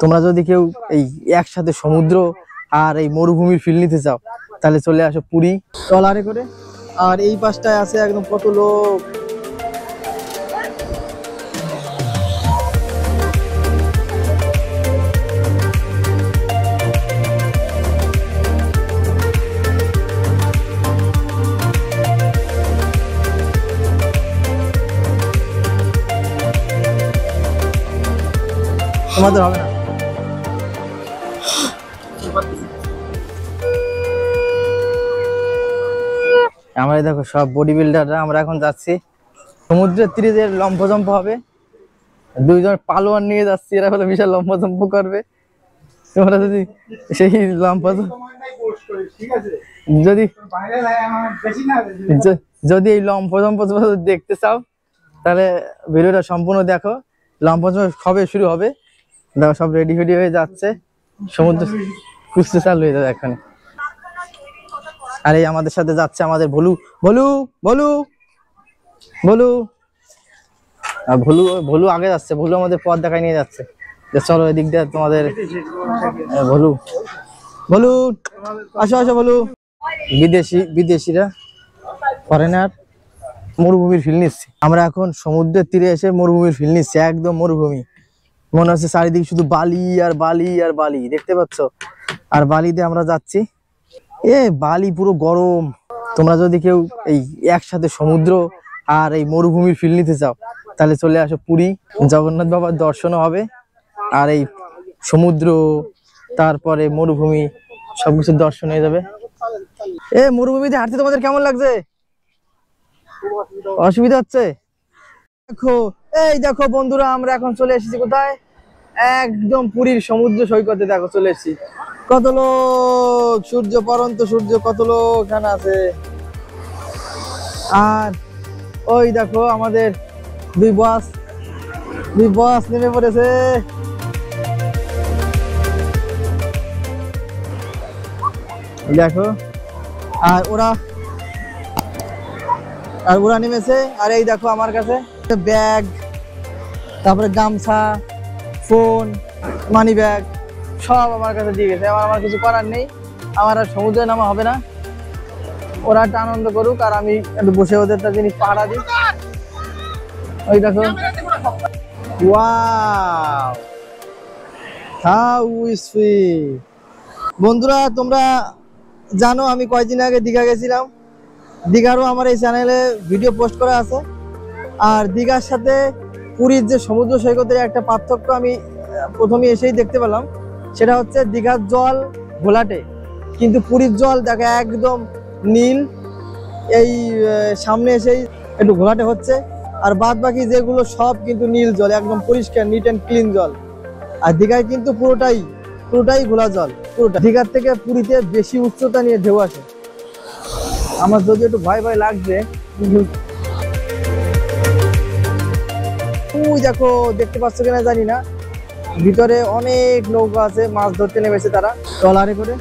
তোমরা যদি কেউ এই একসাথে সমুদ্র আর এই মরুভূমির ফিল নিতে চাও তাহলে চলে আসো পুরী ট্রলারে করে। আর এই পাশটায় আছে একদম কত লোক। তোমাদের হবে না। আমরা দেখো সব বডি বিল্ডাররা আমরা এখন যাচ্ছি সমুদ্রের তীরে যে লম্ফজম্প হবে, দুইজন পালোয়ান নিয়ে যাচ্ছি, এরা হলো বিশাল লম্ফজম্প করবে। তোমরা যদি সেই যদি এই লম্ফজম্প দেখতে চাও তাহলে ভিডিওটা সম্পূর্ণ দেখো। লম্ফজম্প কবে শুরু হবে দেখো, সব রেডি ফেডি হয়ে যাচ্ছে, সমুদ্র কুস্তি চালু হয়ে যাবে এখন। আর এই আমাদের সাথে যাচ্ছে আমাদের ভলু ভলু ভলু ভলু ভলু ভলু আগে যাচ্ছে, ভলু আমাদের পথ দেখায় নিয়ে যাচ্ছে যে চলো এদিক দিয়ে তোমাদের। ভলু ভলু আসো আসো ভলু। বিদেশিরা ফরেনার মরুভূমির ফিল নিচ্ছে। আমরা এখন সমুদ্রের তীরে এসে মরুভূমির ফিল নিচ্ছি, একদম মরুভূমি। মনে হচ্ছে চারিদিকে শুধু বালি আর বালি আর বালি, দেখতে পাচ্ছ? আর বালিতে আমরা যাচ্ছি, বালি পুরো গরম। তোমরা যদি কেউ এই একসাথে সমুদ্র আর এই মরুভূমির ফিল নিতে চাও তাহলে চলে আসো পুরী। জগন্নাথ বাবার দর্শনও হবে আর এই সমুদ্র তারপরে মরুভূমি সবকিছু দর্শন হয়ে যাবে। মরুভূমিতে হাঁটতে তোমাদের কেমন লাগছে? অসুবিধা হচ্ছে? দেখো দেখো বন্ধুরা, আমরা এখন চলে এসেছি কোথায়? একদম পুরীর সমুদ্র সৈকতে। দেখো চলে এসেছি, কত লোক, সূর্য পরন্ত সূর্য, কত লোক এখানে আছে। আর ওই দেখো আমাদের দুই বস নেমে পড়েছে। দেখো আর ওরা নেমেছে। আর এই দেখো আমার কাছে ব্যাগ, তারপরে গামছা, ফোন, মানি ব্যাগ সব আমার কাছে দিয়ে গেছে। আমার কিছু করার নেই, আমার আর সমুদ্রে নামা হবে না। ওরা একটা আনন্দ করুক আর আমি একটু বসে ওদেরটা জিনিস পাহারা দিই। ওই দেখো, ওয়াও হাউ সুইট। বন্ধুরা তোমরা জানো আমি কয়েকদিন আগে দীঘা গেছিলাম, দীঘারও আমার এই চ্যানেলে ভিডিও পোস্ট করা আছে। আর দীঘার সাথে পুরীর যে সমুদ্র সৈকতের একটা পার্থক্য আমি প্রথমে এসেই দেখতে পেলাম, সেটা হচ্ছে দীঘার জল ঘোলাটে, কিন্তু পুরীর জল দেখো একদম নীল। এই সামনে এসেই একটু ঘোলাটে হচ্ছে, আর বাদ বাকি যেগুলো সব কিন্তু নীল জল, একদম পরিষ্কার নিট অ্যান্ড ক্লিন জল। আর দীঘায় কিন্তু পুরোটাই ঘোলা জল, পুরোটা। দীঘার থেকে পুরীতে বেশি উচ্চতা নিয়ে ঢেউ আসে। আমার যদি একটু ভয় লাগছে, দেখো দেখতে পাচ্ছ কিনা জানি না, ভিতরে অনেক নৌকা আছে, মাছ ধরতে নেমেছে তারা ট্রলারে করে।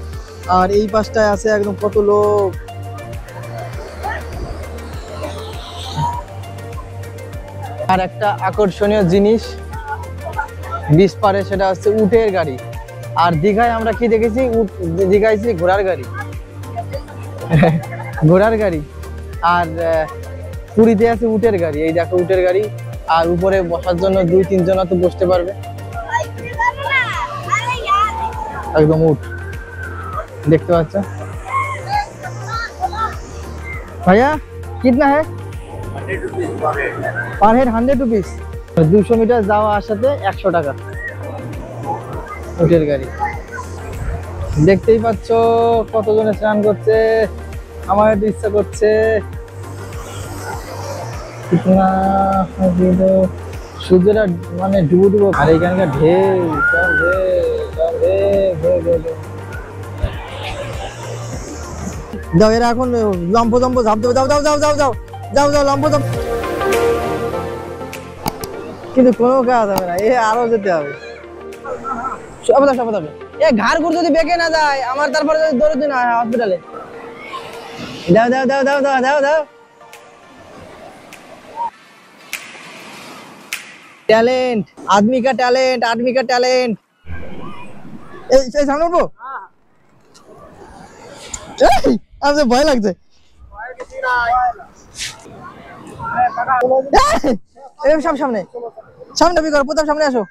আর এই পাশটায় আছে একদম কত লোক। আর একটা আকর্ষণীয় জিনিস বিচ পারে, সেটা হচ্ছে উটের গাড়ি। আর দীঘায় আমরা কি দেখেছি? দীঘায় ঘোড়ার গাড়ি ঘোড়ার গাড়ি। আর পুরীতে আছে উটের গাড়ি। এই দেখো উটের গাড়ি, আর উপরে বসার জন্য 2-3 জন তো বসতে পারবে। একদম উট দেখতে পাচ্ছ। ভাইয়া কিতনা হ্যাঁ? Per head 100 rupees. 200 মিটার যাওয়া আসাতে 100 টাকা উটের গাড়ি। দেখতেই পাচ্ছ কতজনে স্নান করছে, আমার একটু ইচ্ছা করছে। সূর্যটা মানে ডুবো, আর এখানকার ঢেউ। যাও, এরা এখন লম্ফজম্প ঝাঁপ দেবে। যাও যাও যাও যাও যাও যাও যাও লম্ফজম্প। কিন্তু কোনো কাজ হবে না, আরো যেতে হবে। ঘাড় ঘুর যদি বেঁকে না যায় আমার, তারপরে যদি দৌড়তে না হয় হসপিটালে। দাও দাও দাও দাও দাও দাও দাও। टैलेंट आदमी का टैलेंट এই সামনে উঠবো? আমার ভয় লাগছে। সামনে সামনে বি করো, প্রথম সামনে আসো।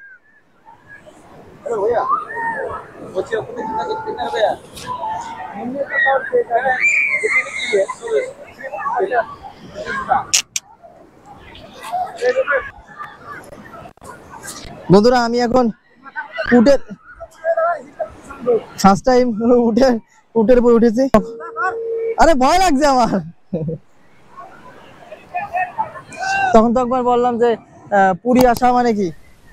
বন্ধুরা আমি এখন উটের ফার্স্ট টাইম উটের উপর উঠেছি। আরে ভয় লাগছে আমার। তখন তো একবার বললাম যে পুরী আসা মানে কি,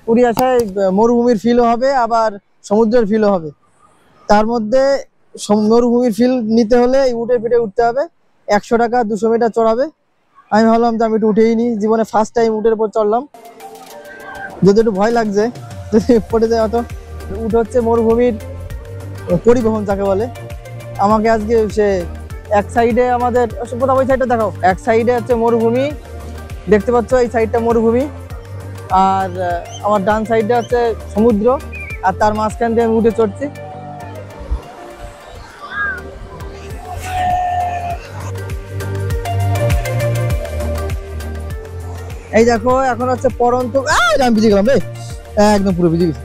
পুরী আসায় মরুভূমির ফিলও হবে আবার সমুদ্রের ফিলও হবে। তার মধ্যে মরুভূমির ফিল নিতে হলে এই উটের পিঠে উঠতে হবে, 100 টাকা 200 মিটার চড়াবে। আমি ভাবলাম যে আমি একটু উঠেই নি, জীবনে ফার্স্ট টাইম উটের উপর চড়লাম, যদি একটু ভয় লাগছে যদি পড়ে যায় অত। উট হচ্ছে মরুভূমির পরিবহন যাকে বলে। আমাকে আজকে সে এক সাইডে আমাদের প্রথম ওই সাইডটা দেখাও, এক সাইডে হচ্ছে মরুভূমি দেখতে পাচ্ছ, এই সাইডটা মরুভূমি, আর আমার ডান সাইডে হচ্ছে সমুদ্র, আর তার মাঝখান দিয়ে আমি উঠে চড়ছি। এই দেখো এখন হচ্ছে পরন্ত, আমি ভিজে গেলাম রে, একদম পুরো ভিজে গেছি।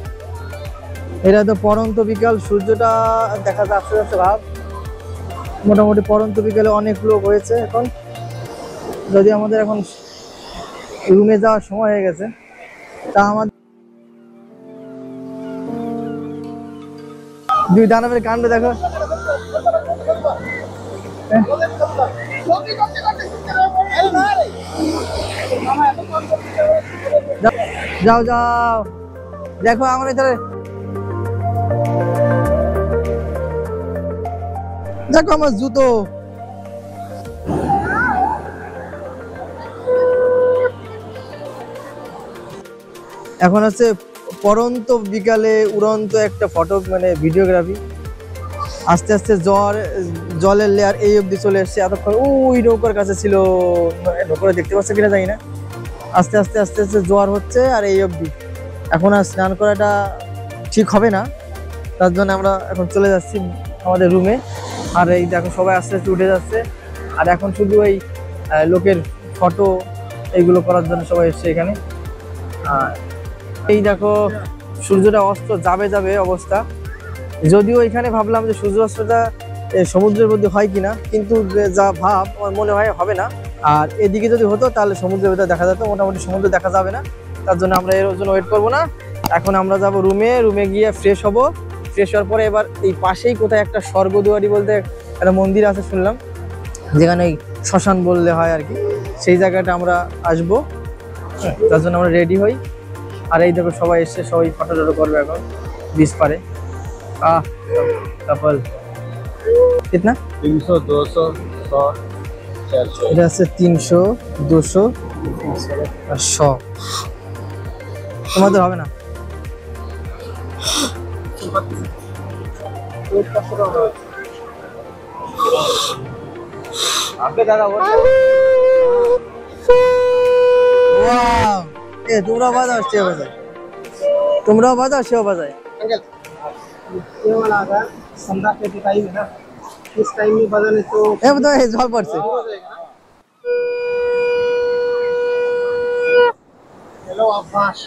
এটা তো পরন্ত বিকাল, সূর্যটা দেখা যাচ্ছে যাচ্ছে ভাব। মোটামুটি পরন্ত বিকালে অনেক লোক হয়েছে এখন, যদি আমাদের এখন রুমে যাওয়ার সময় হয়ে গেছে। তা আমাদের দুই দানবের কাণ্ড দেখো। যাও যাও দেখো আমার এখানে দেখো আমার জুতো। এখন হচ্ছে পরন্ত বিকালে উড়ন্ত একটা ফটো মানে ভিডিওগ্রাফি। আস্তে আস্তে জলের লেয়ার এই অবধি চলে এসছে। এতক্ষণ ওই নৌকার কাছে ছিল, নৌকা দেখতে পাচ্ছে কিনা জানি না। আস্তে আস্তে আস্তে আস্তে জোয়ার হচ্ছে আর এই অবধি। এখন আর স্নান করাটা ঠিক হবে না, তার জন্য আমরা এখন চলে যাচ্ছি আমাদের রুমে। আর এই দেখো সবাই আস্তে আস্তে উঠে যাচ্ছে, আর এখন শুধু এই লোকের ফটো এইগুলো করার জন্য সবাই এসছে এখানে। আর এই দেখো সূর্যটা অস্ত যাবে যাবে অবস্থা। যদিও এখানে ভাবলাম যে সূর্য অস্তটা সমুদ্রের মধ্যে হয় কিনা, কিন্তু যা ভাব আমার মনে হয় হবে না। আর এদিকে যদি হতো তাহলে সমুদ্রের ভেতরে দেখা যেত, মোটামুটি সমুদ্র দেখা যাবে না। তার জন্য আমরা এর জন্য ওয়েট করবো না। এখন আমরা যাব রুমে গিয়ে ফ্রেশ হব। ফ্রেশ হওয়ার পরে এবার এই পাশেই কোথায় একটা স্বর্গদুয়ারি বলতে একটা মন্দির আছে শুনলাম, যেখানে শ্মশান বললে হয় আর কি, সেই জায়গাটা আমরা আসবো। তার জন্য আমরা রেডি হই। আর এই দেখো সবাই এসছে, সবাই ফটো টটো করবে এখন বিচ পারে। कपल कितना 300 200 100 400 এটা আছে 300 200 আর 100। তোমাদের হবে না? आपके दादा वो वाओ ए তোমরা বাজাও সে বাজায়, তোমরা বাজাও সে বাজায়। अंकल ये वाला था संध्या के टाइम है ना, इस टाइम में बजाने तो এ তো এই জল পড়ছে। हेलो अब्बास